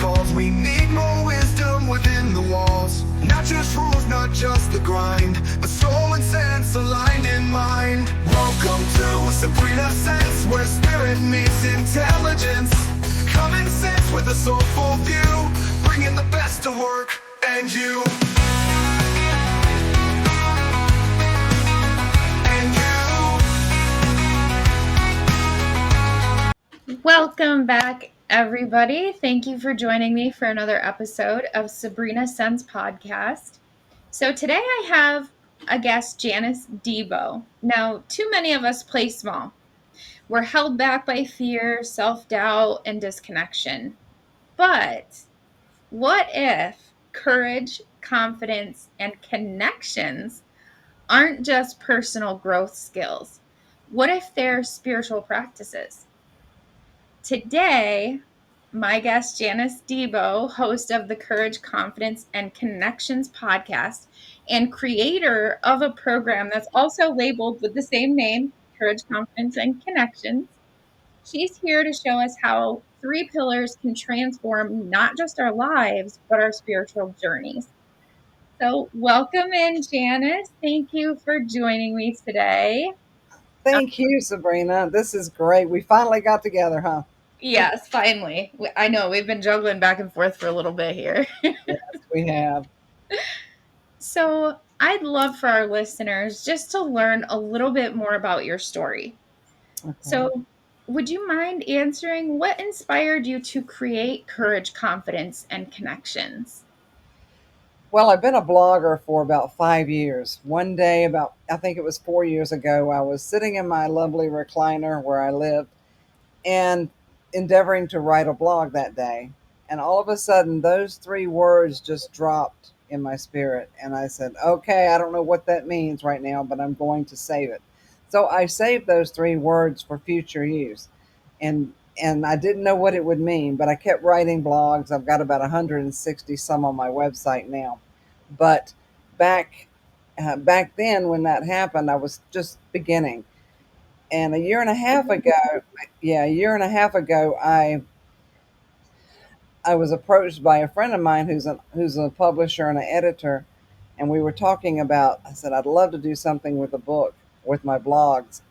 calls. We need more wisdom within the walls. Not just rules, not just the grind, but soul and sense aligned in mind. Welcome to Sabrina Sense, where spirit meets intelligence. Common sense with a soulful view, bringing the best to work and you. Welcome back, everybody. Thank you for joining me for another episode of Sabrina Sense Podcast. So today I have a guest, Janice Debo. Now, too many of us play small. We're held back by fear, self-doubt, and disconnection. But what if courage, confidence, and connections aren't just personal growth skills? What if they're spiritual practices? Today, my guest, Janice Debo, host of the Courage, Confidence, and Connections podcast and creator of a program that's also labeled with the same name, Courage, Confidence, and Connections. She's here to show us how 3 pillars can transform not just our lives, but our spiritual journeys. So, welcome in, Janice. Thank you for joining me today. Thank you, Sabrina. This is great. We finally got together, huh? Yes, finally. I know we've been juggling back and forth for a little bit here. Yes, we have. So, I'd love for our listeners just to learn a little bit more about your story. Okay. So, would you mind answering what inspired you to create Courage, Confidence, and Connections? Well, I've been a blogger for about 5 years. One day, I think it was 4 years ago, I was sitting in my lovely recliner where I lived and endeavoring to write a blog that day. And all of a sudden, those 3 words just dropped in my spirit. And I said, okay, I don't know what that means right now, but I'm going to save it. So I saved those 3 words for future use. And I didn't know what it would mean, but I kept writing blogs. I've got about 160 some on my website now. But back then when that happened, I was just beginning. And a year and a half ago, I was approached by a friend of mine who's a publisher and an editor, and we were talking about. I said I'd love to do something with a book with my blogs.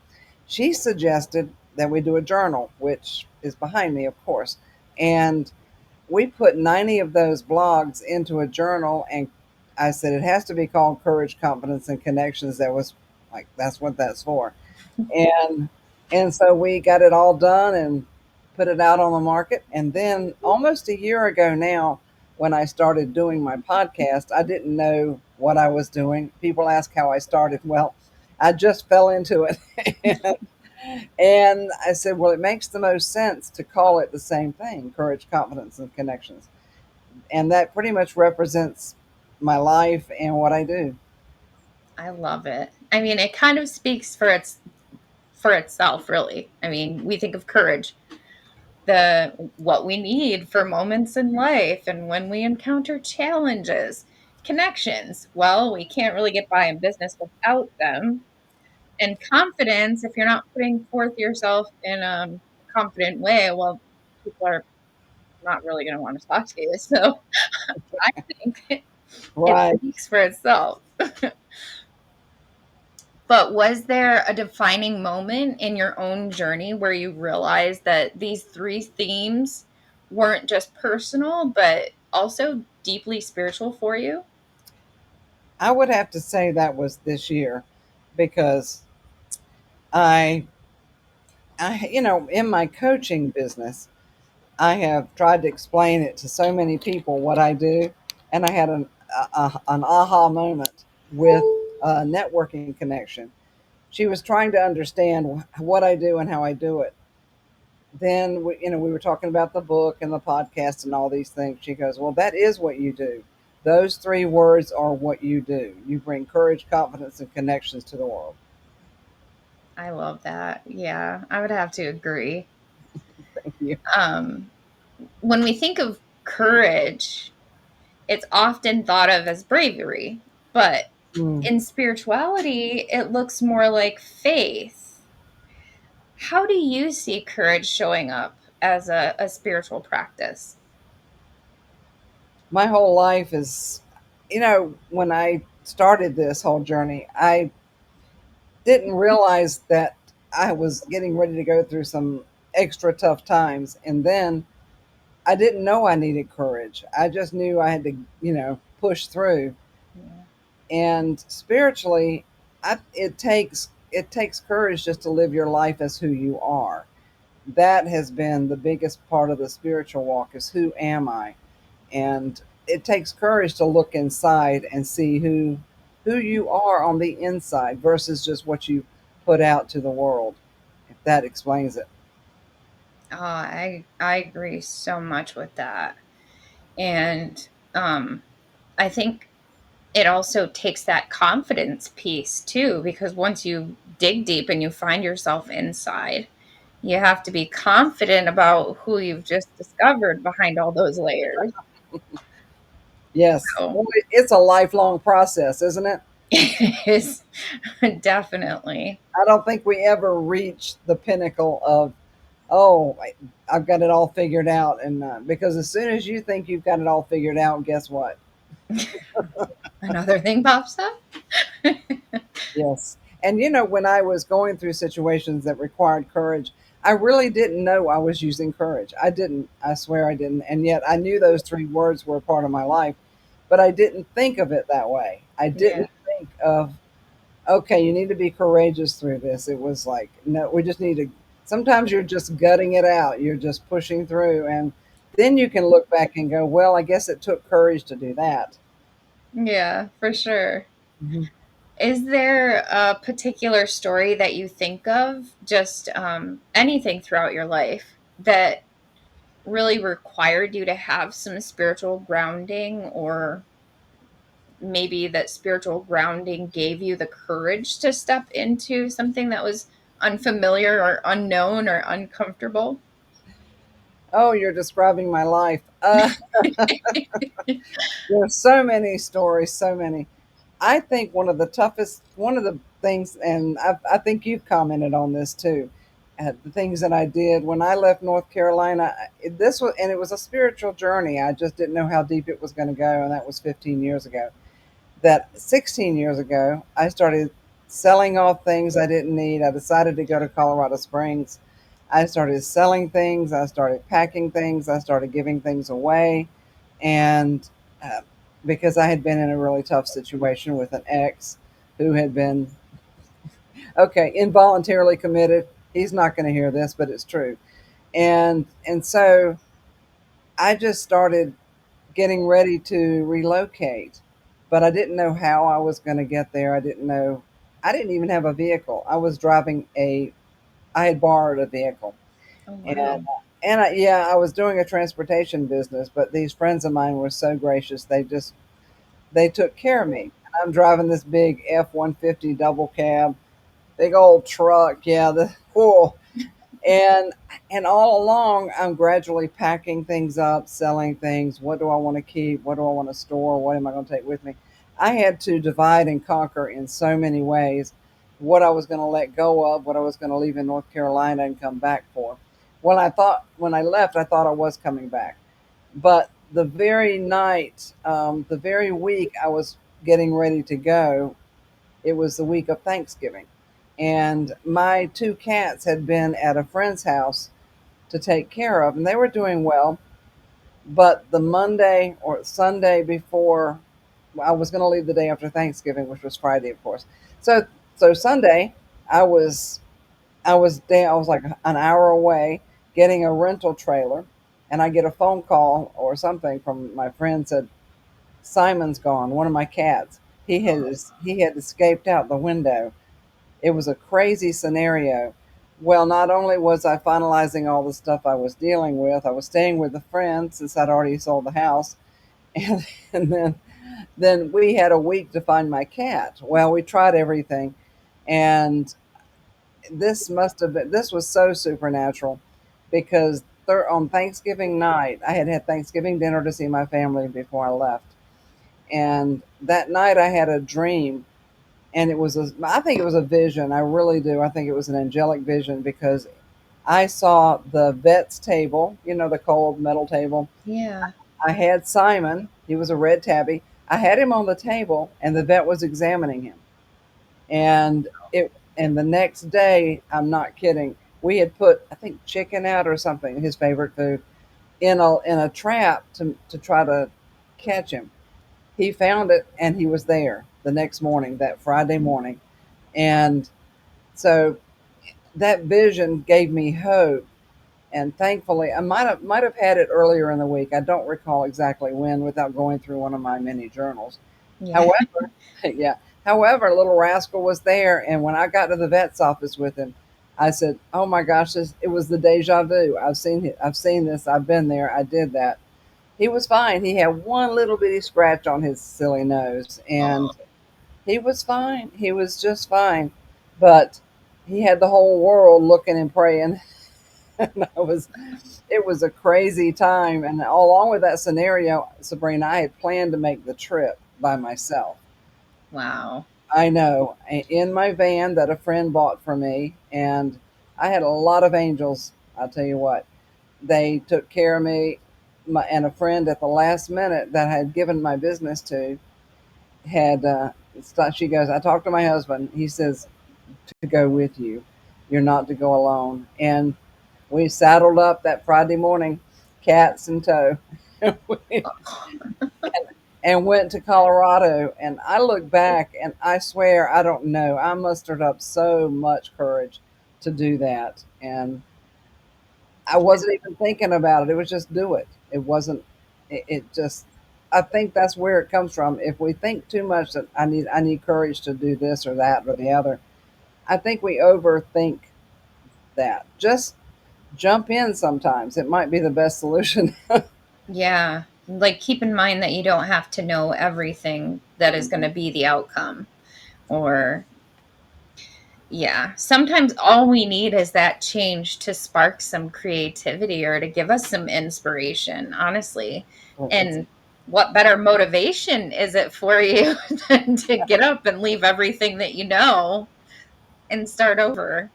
She suggested that we do a journal, which is behind me, of course, and we put 90 of those blogs into a journal. And I said it has to be called Courage, Confidence, and Connections. That was like that's what that's for. And so we got it all done and put it out on the market. And then almost a year ago now, when I started doing my podcast, I didn't know what I was doing. People ask how I started. Well, I just fell into it. And I said, well, it makes the most sense to call it the same thing, Courage, Confidence, and Connections. And that pretty much represents my life and what I do. I love it. I mean, it kind of speaks for itself, really. I mean, we think of courage, the what we need for moments in life and when we encounter challenges. Connections, well, we can't really get by in business without them. And confidence, if you're not putting forth yourself in a confident way, well, people are not really going to want to talk to you. So I think it Right. speaks for itself. But was there a defining moment in your own journey where you realized that these 3 themes weren't just personal, but also deeply spiritual for you? I would have to say that was this year because I, in my coaching business, I have tried to explain it to so many people what I do, and I had an aha moment with a networking connection. She was trying to understand what I do and how I do it. Then we were talking about the book and the podcast and all these things. She goes, "Well, that is what you do. Those 3 words are what you do. You bring courage, confidence, and connections to the world." I love that. Yeah, I would have to agree. Thank you. When we think of courage, it's often thought of as bravery, but in spirituality, it looks more like faith. How do you see courage showing up as a spiritual practice? My whole life is, when I started this whole journey, I didn't realize that I was getting ready to go through some extra tough times. And then I didn't know I needed courage. I just knew I had to, push through. Yeah. And spiritually, it takes courage just to live your life as who you are. That has been the biggest part of the spiritual walk is who am I? And it takes courage to look inside and see who you are on the inside versus just what you put out to the world. If that explains it. I agree so much with that. And I think it also takes that confidence piece too, because once you dig deep and you find yourself inside, you have to be confident about who you've just discovered behind all those layers. Yes. So Well, it's a lifelong process, isn't it? it is definitely. I don't think we ever reach the pinnacle of, oh, I've got it all figured out. And because as soon as you think you've got it all figured out, guess what? Another thing pops up. Yes. And when I was going through situations that required courage, I really didn't know I was using courage. I didn't. I swear I didn't. And yet I knew those three words were a part of my life, but I didn't think of it that way. I Yeah. didn't think of, okay, you need to be courageous through this. It was like, no, we just need to. Sometimes you're just gutting it out, you're just pushing through. And then you can look back and go, well, I guess it took courage to do that. Yeah, for sure. Mhm. Is there a particular story that you think of, just anything throughout your life, that really required you to have some spiritual grounding, or maybe that spiritual grounding gave you the courage to step into something that was unfamiliar or unknown or uncomfortable? Oh, you're describing my life. There's so many stories, so many. I think one of the things, and I think you've commented on this too, the things that I did when I left North Carolina. It was a spiritual journey. I just didn't know how deep it was going to go, and that was 15 years ago. That 16 years ago, I started selling off things I didn't need. I decided to go to Colorado Springs. I started selling things. I started packing things. I started giving things away. And uh, because I had been in a really tough situation with an ex who had been, okay, involuntarily committed. He's not going to hear this, but it's true. And so I just started getting ready to relocate, but I didn't know how I was going to get there. I didn't know. I didn't even have a vehicle. I had borrowed a vehicle, Oh, and wow. yeah, I was doing a transportation business. But these friends of mine were so gracious. They took care of me. I'm driving this big F-150 double cab, big old truck. Yeah, the cool. And all along, I'm gradually packing things up, selling things. What do I want to keep? What do I want to store? What am I going to take with me? I had to divide and conquer in so many ways what I was going to let go of, what I was going to leave in North Carolina and come back for. When I left, I thought I was coming back. But the very night, the very week I was getting ready to go, it was the week of Thanksgiving. And my two cats had been at a friend's house to take care of, and they were doing well. But the Monday or Sunday before, I was going to leave the day after Thanksgiving, which was Friday, of course. So, Sunday, I was I was like an hour away getting a rental trailer, and I get a phone call or something from my friend said Simon's gone, one of my cats. He had escaped out the window. It was a crazy scenario. Well, not only was I finalizing all the stuff I was dealing with, I was staying with a friend since I'd already sold the house, and then we had a week to find my cat. Well, we tried everything, and this was so supernatural because on Thanksgiving night I had Thanksgiving dinner to see my family before I left, and that night I had a dream, and I think it was a vision. I really do. I think it was an angelic vision because I saw the vet's table, the cold metal table. Yeah. I had Simon. He was a red tabby. I had him on the table, and the vet was examining him. And the next day, I'm not kidding. We had put, I think, chicken out or something, his favorite food, in a trap to try to catch him. He found it, and he was there the next morning, that Friday morning. And so that vision gave me hope. And thankfully, I might have had it earlier in the week. I don't recall exactly when, without going through one of my many journals. Yeah. However, yeah. However, little rascal was there, and when I got to the vet's office with him, I said, "Oh my gosh, it was the deja vu. I've seen this. I've been there. I did that." He was fine. He had one little bitty scratch on his silly nose, and Oh, he was fine. He was just fine, but he had the whole world looking and praying. And it was a crazy time. And along with that scenario, Sabrina, I had planned to make the trip by myself. wow. I know, in my van that a friend bought for me, and I had a lot of angels. I'll tell you what, they took care of me. And a friend at the last minute that I had given my business to had, she goes, I talked to my husband. He says to go with you. You're not to go alone. And we saddled up that Friday morning, cats in tow, and went to Colorado. And I look back and I swear, I don't know, I mustered up so much courage to do that. And I wasn't even thinking about it. It was just do it. It wasn't, it just, I think that's where it comes from. If we think too much that I need courage to do this or that or the other, I think we overthink that. Just jump in sometimes. It might be the best solution. Yeah. Like, keep in mind that you don't have to know everything that is going to be the outcome. Or, yeah, sometimes all we need is that change to spark some creativity or to give us some inspiration, honestly. Well, And what better motivation is it for you than to get up and leave everything that you know and start over?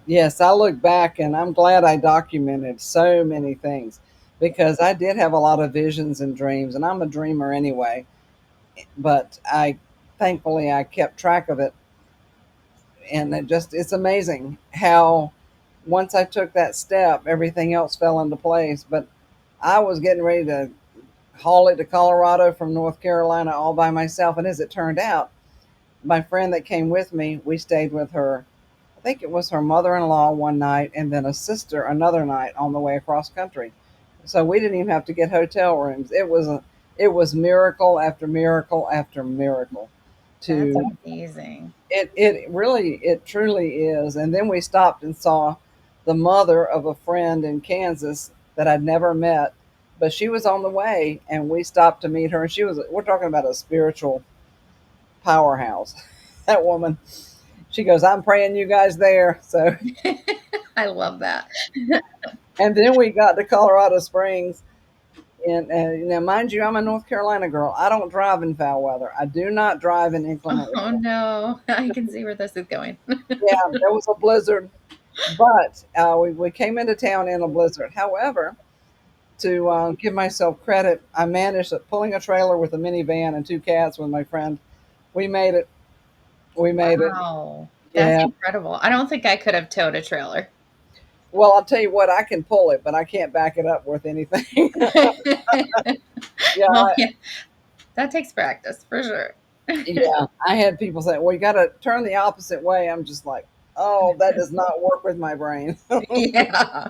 yes, I look back and I'm glad I documented so many things because I did have a lot of visions and dreams, and I'm a dreamer anyway. But thankfully, I kept track of it, and it's amazing how once I took that step, everything else fell into place. But I was getting ready to haul it to Colorado from North Carolina all by myself, and as it turned out, my friend that came with me, we stayed with her. I think it was her mother-in-law one night, and then a sister another night on the way across country. So we didn't even have to get hotel rooms. It was miracle after miracle after miracle. That's To amazing. it truly is. And then we stopped and saw the mother of a friend in Kansas that I'd never met, but she was on the way, and we stopped to meet her. And we're talking about a spiritual powerhouse. That woman, she goes, I'm praying you guys there. So, I love that. and then we got to Colorado Springs. And now, mind you, I'm a North Carolina girl. I don't drive in foul weather. I do not drive in inclement Oh weather. no, I can see where this is going. Yeah, there was a blizzard, but we came into town in a blizzard. However, to give myself credit, I managed pulling a trailer with a minivan and two cats with my friend. We made it. We made it. Wow, that's Yeah. incredible. I don't think I could have towed a trailer. Well, I'll tell you what, I can pull it, but I can't back it up with anything. Yeah, Well, yeah, that takes practice for sure. yeah. I had people say, "Well, you got to turn the opposite way." I'm just like, "Oh, that does not work with my brain." Yeah.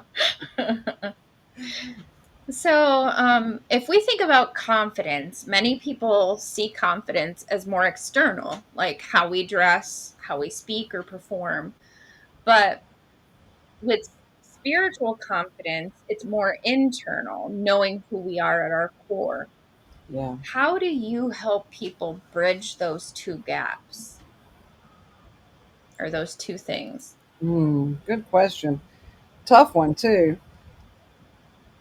So, if we think about confidence, many people see confidence as more external, like how we dress, how we speak or perform. But with spiritual confidence, it's more internal, knowing who we are at our core. Yeah. How do you help people bridge those two gaps or those two things? Good question. Tough one too.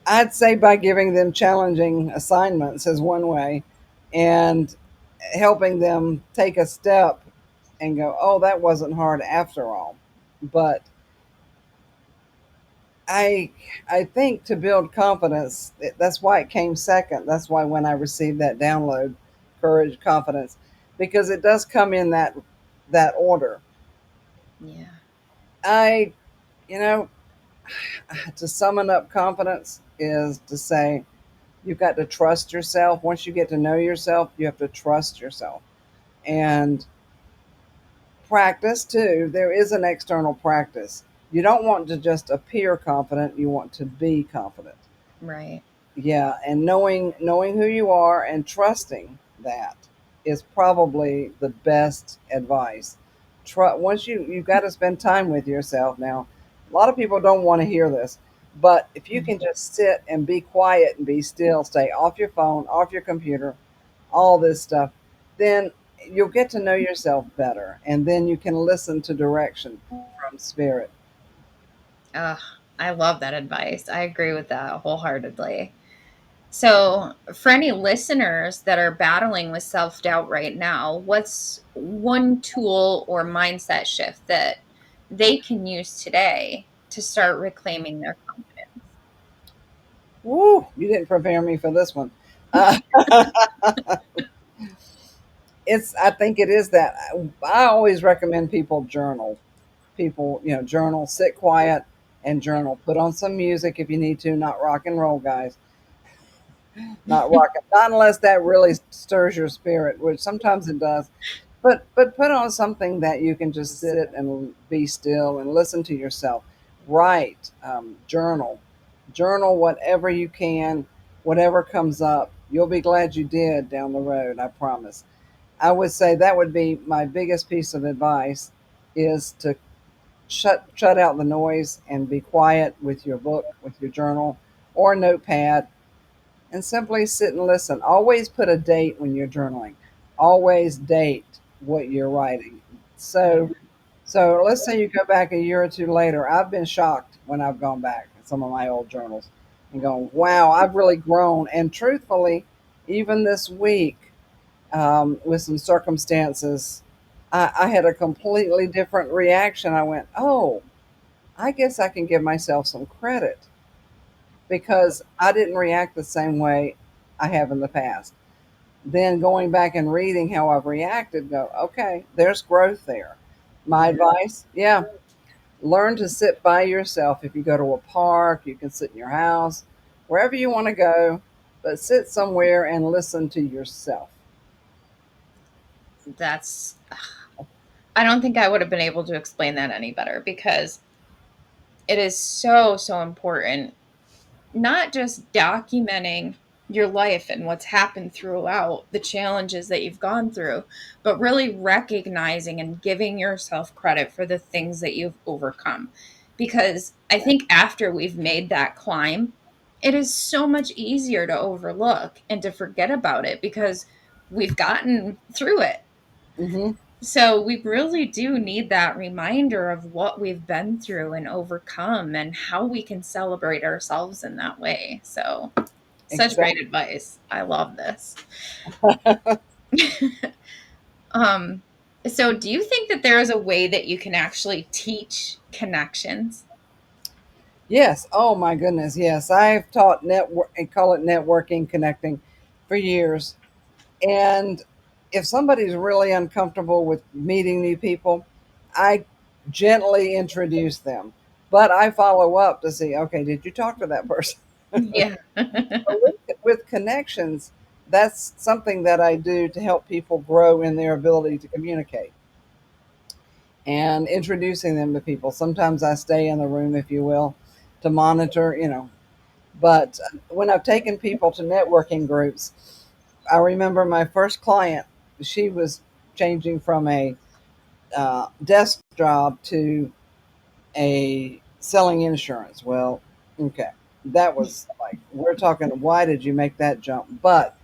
I'd say by giving them challenging assignments is one way, and helping them take a step and go, "Oh, that wasn't hard after all." But I I think to build confidence, that's why it came second. That's why when I received that download, courage, confidence, because it does come in that order. Yeah. I, you know, to summon up confidence is to say you've got to trust yourself. Once you get to know yourself, you have to trust yourself and practice too. There is an external practice. You don't want to just appear confident, you want to be confident. Right. Yeah, and knowing who you are and trusting that is probably the best advice. Once you've got to spend time with yourself now. A lot of people don't want to hear this, but if you can just sit and be quiet and be still, stay off your phone, off your computer, all this stuff, then you'll get to know yourself better, and then you can listen to direction from spirit. Ugh, I love that advice. I agree with that wholeheartedly. So, for any listeners that are battling with self doubt right now, what's one tool or mindset shift that they can use today to start reclaiming their confidence? Woo! You didn't prepare me for this one. Uh, I think it is that. I always recommend people journal. People, journal, sit quiet and journal. Put on some music if you need to, not rock and roll, guys. Not rock, not unless that really stirs your spirit, which sometimes it does. But put on something that you can just sit and be still and listen to yourself. Write, journal whatever you can, whatever comes up. You'll be glad you did down the road. I promise. I would say that would be my biggest piece of advice is to shut out the noise and be quiet with your book, with your journal or notepad, and simply sit and listen. Always put a date when you're journaling. Always date what you're writing. So so let's say you go back a year or two later. I've been shocked when I've gone back at some of my old journals and gone, wow, I've really grown. And truthfully, even this week, with some circumstances, I had a completely different reaction. I went, oh, I guess I can give myself some credit because I didn't react the same way I have in the past. Then going back and reading how I've reacted, go, okay, there's growth there. My advice, yeah, learn to sit by yourself. If you go to a park, you can sit in your house, wherever you want to go, but sit somewhere and listen to yourself. That's, I don't think I would have been able to explain that any better because it is so, so important, not just documenting your life and what's happened throughout the challenges that you've gone through, but really recognizing and giving yourself credit for the things that you've overcome. Because I think after we've made that climb, it is so much easier to overlook and to forget about it because we've gotten through it. Hmm. So we really do need that reminder of what we've been through and overcome and how we can celebrate ourselves in that way. So such great Exactly. advice. I love this. um so do you think that there is a way that you can actually teach connections? Yes. Oh my goodness. Yes. I've taught network and call it networking, connecting for years. And if somebody's really uncomfortable with meeting new people, I gently introduce them. But I follow up to see, okay, did you talk to that person? Yeah. With connections, that's something that I do to help people grow in their ability to communicate and introducing them to people. Sometimes I stay in the room, if you will, to monitor. But when I've taken people to networking groups, I remember my first client, she was changing from a desk job to a selling insurance. Well, okay. That was like, we're talking, why did you make that jump? But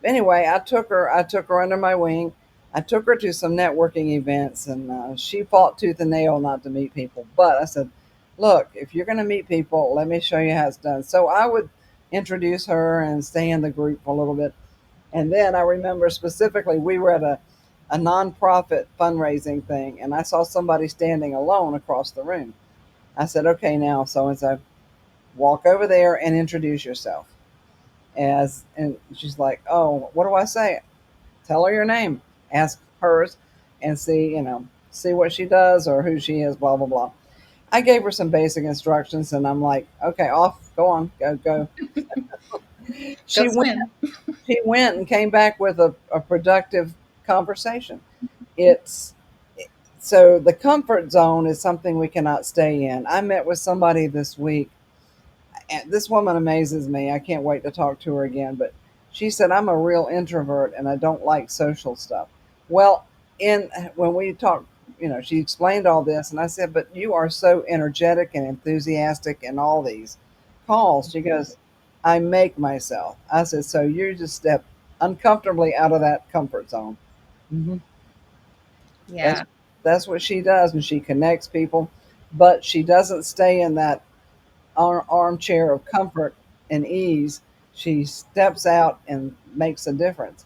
anyway, I took her under my wing. I took her to some networking events, and she fought tooth and nail not to meet people. But I said, look, if you're going to meet people, let me show you how it's done. So I would introduce her and stay in the group for a little bit. And then I remember specifically, we were at a nonprofit fundraising thing, and I saw somebody standing alone across the room. I said, okay, now so and so. Walk over there and introduce yourself. And she's like, oh, what do I say? Tell her your name, ask hers, and see what she does or who she is, blah blah blah. I gave her some basic instructions, and I'm like, okay, off, go on, go go. Go She went. swim. She went and came back with a productive conversation. It's so the comfort zone is something we cannot stay in. I met with somebody this week. And this woman amazes me. I can't wait to talk to her again. But she said, I'm a real introvert and I don't like social stuff. Well, in when we talked, she explained all this, and I said, but you are so energetic and enthusiastic in all these calls. She goes, I make myself. I said, so you just step uncomfortably out of that comfort zone. Hmm. That's Yeah. that's what she does, and she connects people, but she doesn't stay in that armchair of comfort and ease. She steps out and makes a difference.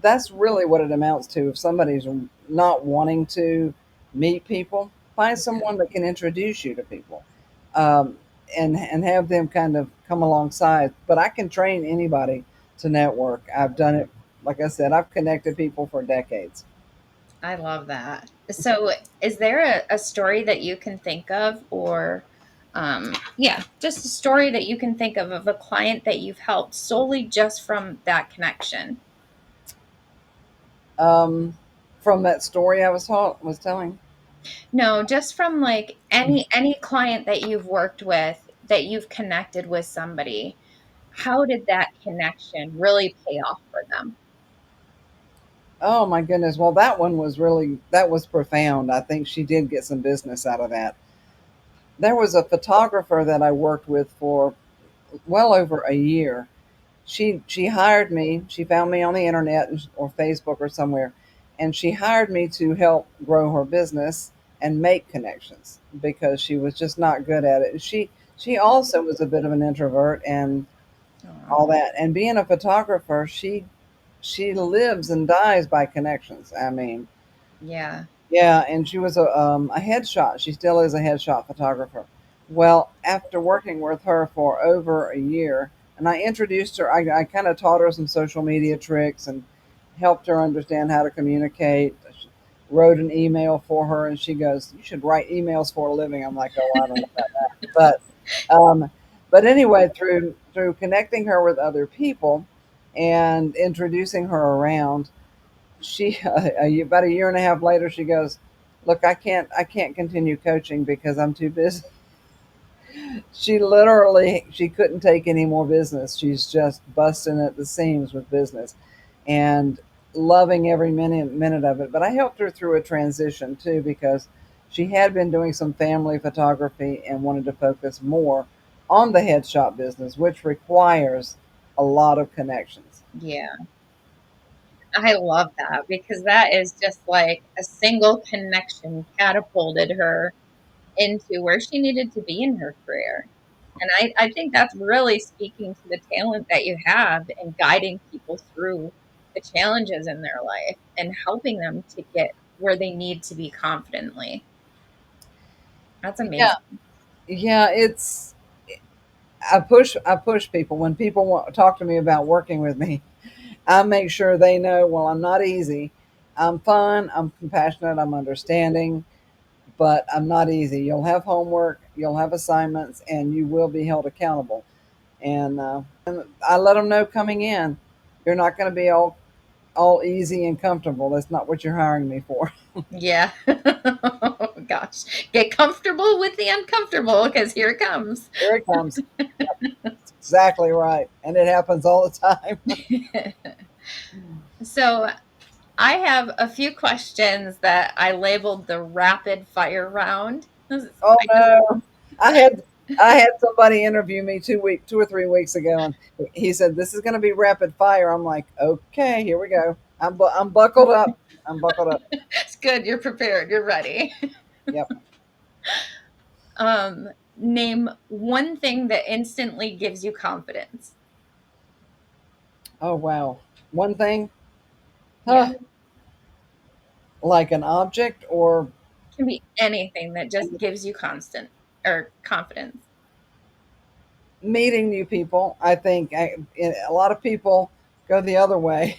That's really what it amounts to. If somebody's not wanting to meet people, find someone that can introduce you to people, um, and have them kind of come alongside. But I can train anybody to network. I've done it. Like I said, I've connected people for decades. I love that. So, is there a story that you can think of, or yeah, just a story that you can think of a client that you've helped solely just from that connection? Um, from that story I was telling. No, just from like any client that you've worked with, that you've connected with somebody. How did that connection really pay off for them? Oh my goodness. Well, that was profound. I think she did get some business out of that. There was a photographer that I worked with for well over a year. She hired me. She found me on the internet or Facebook or somewhere, and she hired me to help grow her business and make connections because she was just not good at it. She also was a bit of an introvert and Aw, all that. And being a photographer, she lives and dies by connections. I mean, yeah. yeah, and she was a headshot. She still is a headshot photographer. Well, after working with her for over a year, and I introduced her, I kind of taught her some social media tricks and helped her understand how to communicate. Wrote an email for her, and she goes, "You should write emails for a living." I'm like, "Oh, I don't know about that," um, but anyway, through connecting her with other people and introducing her around, she about a year and a half later she goes, look, I can't continue coaching because I'm too busy. She couldn't take any more business. She's just busting at the seams with business and loving every minute of it. But I helped her through a transition too, because she had been doing some family photography and wanted to focus more on the headshot business, which requires a lot of connections. Yeah. I love that because that is just like a single connection catapulted her into where she needed to be in her career. And I think that's really speaking to the talent that you have in guiding people through the challenges in their life and helping them to get where they need to be confidently. That's Yeah, amazing. yeah, it's I push people when people want talk to me about working with me. I make sure they know, well, I'm not easy. I'm fun, I'm compassionate, I'm understanding, but I'm not easy. You'll have homework, you'll have assignments, and you will be held accountable. And I let them know coming in, you're not going to be all easy and comfortable. That's not what you're hiring me for. Yeah. Oh, gosh. Get comfortable with the uncomfortable because here it comes. Here it comes. That's exactly right, and it happens all the time. So I have a few questions that I labeled the rapid fire round. Oh I just no, I had I had somebody interview me 2 or 3 weeks ago, and he said this is going to be rapid fire. I'm like, okay, here we go. I'm buckled up. I'm buckled up. it's good. You're prepared. You're ready. Yep. Name one thing that instantly gives you confidence. Oh wow. One thing, Yeah. huh? Like an object or It can be anything that just gives you constant or confidence. meeting new people. I think a lot of people go the other way,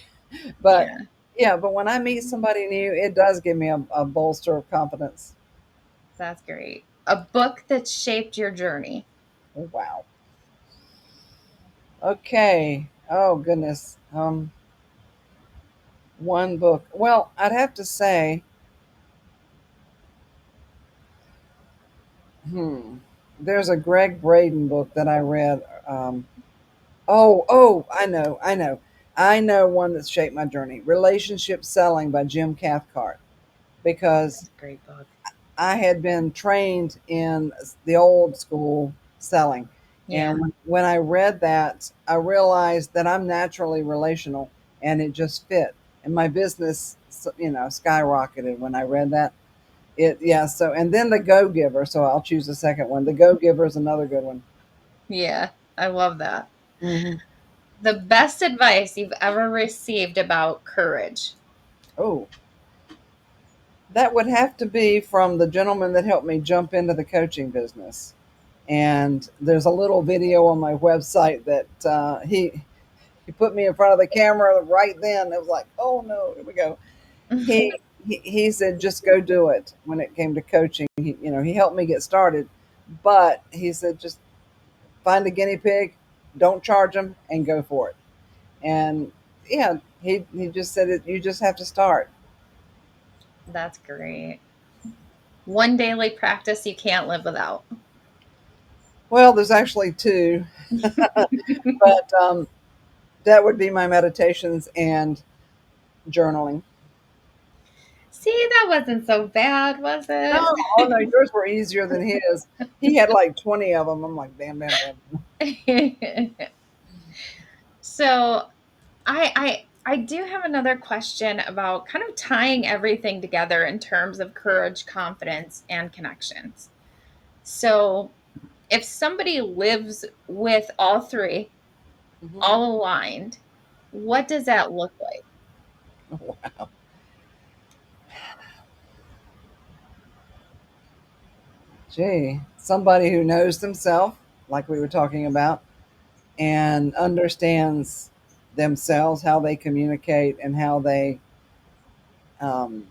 but Yeah, yeah, but when I meet somebody new, it does give me a bolster of confidence. that's great. A book that shaped your journey. Oh, wow. Okay. Oh goodness. One book. Well, I'd have to say, hmm, there's a Greg Braden book that I read. I know one that's shaped my journey. Relationship Selling by Jim Cathcart, because That's a great book. I had been trained in the old school selling. Yeah, And when I read that, I realized that I'm naturally relational and it just fit. And my business, skyrocketed when I read that. Yeah. So, and then The Go Giver. So I'll choose the second one. The Go Giver is another good one. yeah, I love that. Hmm. The best advice you've ever received about courage. Oh, that would have to be from the gentleman that helped me jump into the coaching business. And there's a little video on my website that he put me in front of the camera right then. It was like, oh no, here we go. He said, just go do it. When it came to coaching, he helped me get started, but he said, just find a guinea pig, don't charge them, and go for it. And yeah, he just said it. You just have to start. That's great. One daily practice you can't live without. Well, there's actually two, but that would be my meditations and journaling. See, that wasn't so bad, was No, it? oh no, yours were easier than his. He had like 20 of them. I'm like, damn, damn, damn. So, I do have another question about kind of tying everything together in terms of courage, confidence, and connections. So, if somebody lives with all three, Mhm. all aligned, what does that look like? Wow. Gee, somebody who knows themselves, like we were talking about, and understands themselves, how they communicate, and how they um,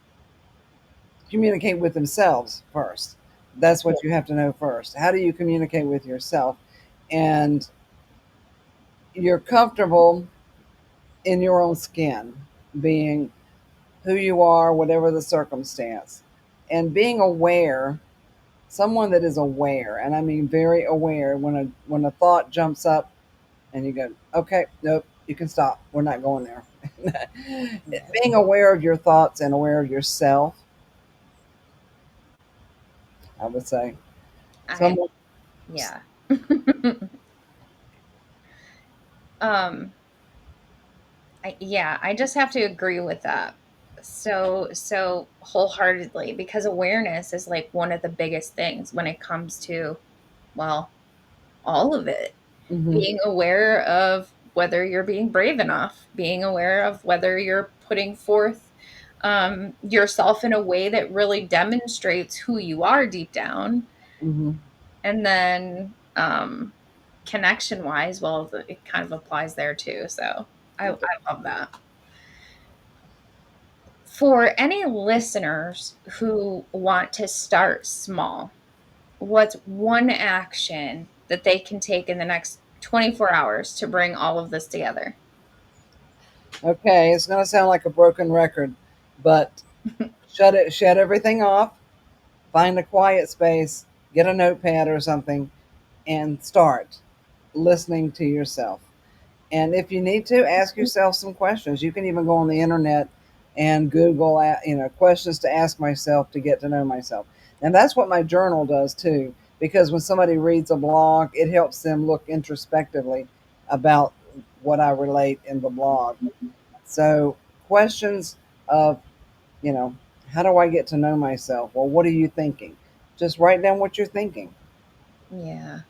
communicate with themselves first. That's what you have to know first. How do you communicate with yourself? And you're comfortable in your own skin, being who you are, whatever the circumstance, and being aware, someone that is aware, and I mean very aware, when a thought jumps up and you go, okay, nope, you can stop. We're not going there. Yeah. Being aware of your thoughts and aware of yourself, I would say. I Someone, yeah. um I just have to agree with that. So wholeheartedly, because awareness is like one of the biggest things when it comes to, well, all of it. hmm Being aware of whether you're being brave enough, being aware of whether you're putting forth yourself in a way that really demonstrates who you are deep down. hmm And then connection wise, well, it kind of applies there too. So I love that. For any listeners who want to start small, what's one action that they can take in the next 24 hours to bring all of this together? okay, it's going to sound like a broken record, but shut everything off, find a quiet space, get a notepad or something, and start listening to yourself. And if you need to, ask yourself some questions. You can even go on the internet and Google, questions to ask myself to get to know myself. And that's what my journal does too, because when somebody reads a blog, it helps them look introspectively about what I relate in the blog. So, questions of, you know, how do I get to know myself? Well, what are you thinking? Just write down what you're thinking. Yeah.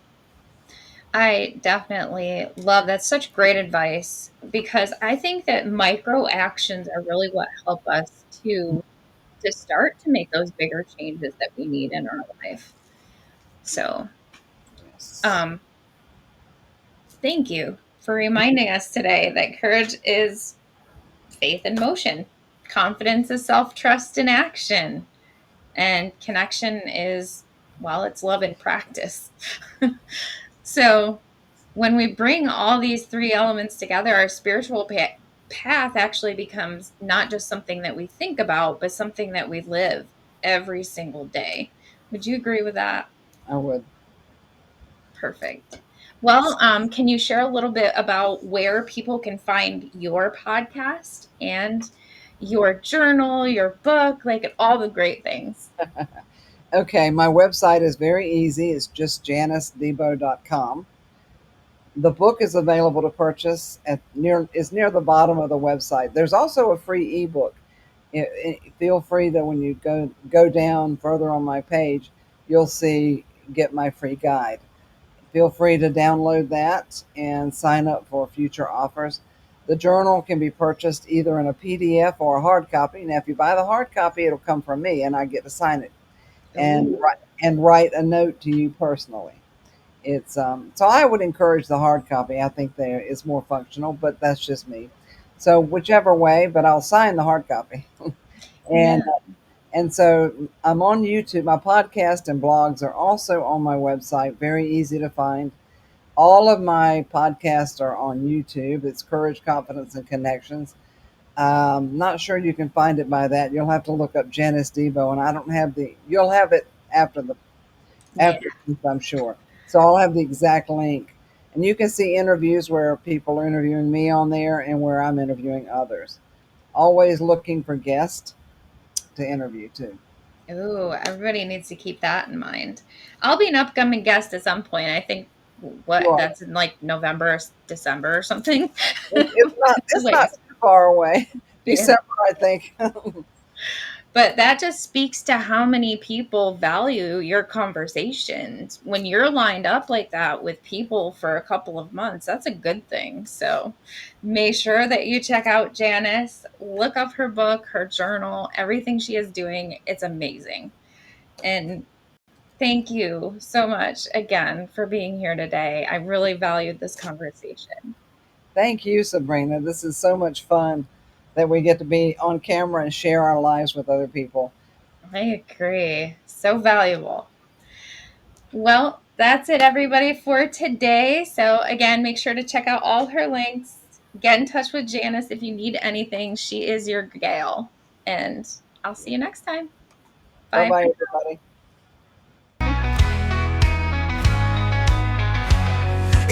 I definitely love that's such great advice because I think that micro actions are really what help us to start to make those bigger changes that we need in our life. So, Yes. um Thank you for reminding us today that courage is faith in motion, confidence is self-trust in action, and connection is, well, it's love in practice. So when we bring all these three elements together, our spiritual path actually becomes not just something that we think about, but something that we live every single day. Would you agree with that? I would. Perfect. Well, can you share a little bit about where people can find your podcast and your journal, your book, like all the great things? Okay, my website is very easy. It's just janicedebo.com. The book is available to purchase is near the bottom of the website. There's also a free ebook. Feel free that when you go down further on my page, you'll see get my free guide. Feel free to download that and sign up for future offers. The journal can be purchased either in a PDF or a hard copy. Now, if you buy the hard copy, it'll come from me, and I get to sign it and write a note to you personally. It's so I would encourage the hard copy. I think there is more functional, but that's just me. So whichever way, but I'll sign the hard copy. and and so I'm on YouTube. My podcast and blogs are also on my website. Very easy to find. All of my podcasts are on YouTube. It's Courage, Confidence, and Connections. Not sure you can find it by that. You'll have to look up Janice Debo, and I don't have you'll have it after I'm sure. So I'll have the exact link. And you can see interviews where people are interviewing me on there and where I'm interviewing others. Always looking for guests to interview too. Oh, everybody needs to keep that in mind. I'll be an upcoming guest at some point. I think that's in like November, December or something. It's not too far away. December, I think. But that just speaks to how many people value your conversations. When you're lined up like that with people for a couple of months, that's a good thing. So make sure that you check out Janice, look up her book, her journal, everything she is doing. It's amazing. And thank you so much again for being here today. I really valued this conversation. Thank you, Sabrina. This is so much fun that we get to be on camera and share our lives with other people. I agree. So valuable. Well, that's it, everybody, for today. So again, make sure to check out all her links. Get in touch with Janice if you need anything. She is your gal. And I'll see you next time. Bye. Bye-bye, everybody.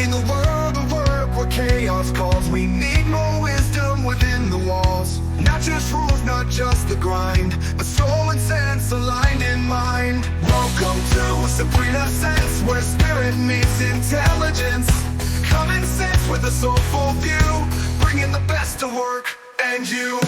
In the world of work where chaos calls, we need more wisdom within the walls. Not just rules, not just the grind, but soul and sense aligned in mind. Welcome to Sabrina Sense, where spirit meets intelligence. Common sense with a soulful view, bringing the best to work and you.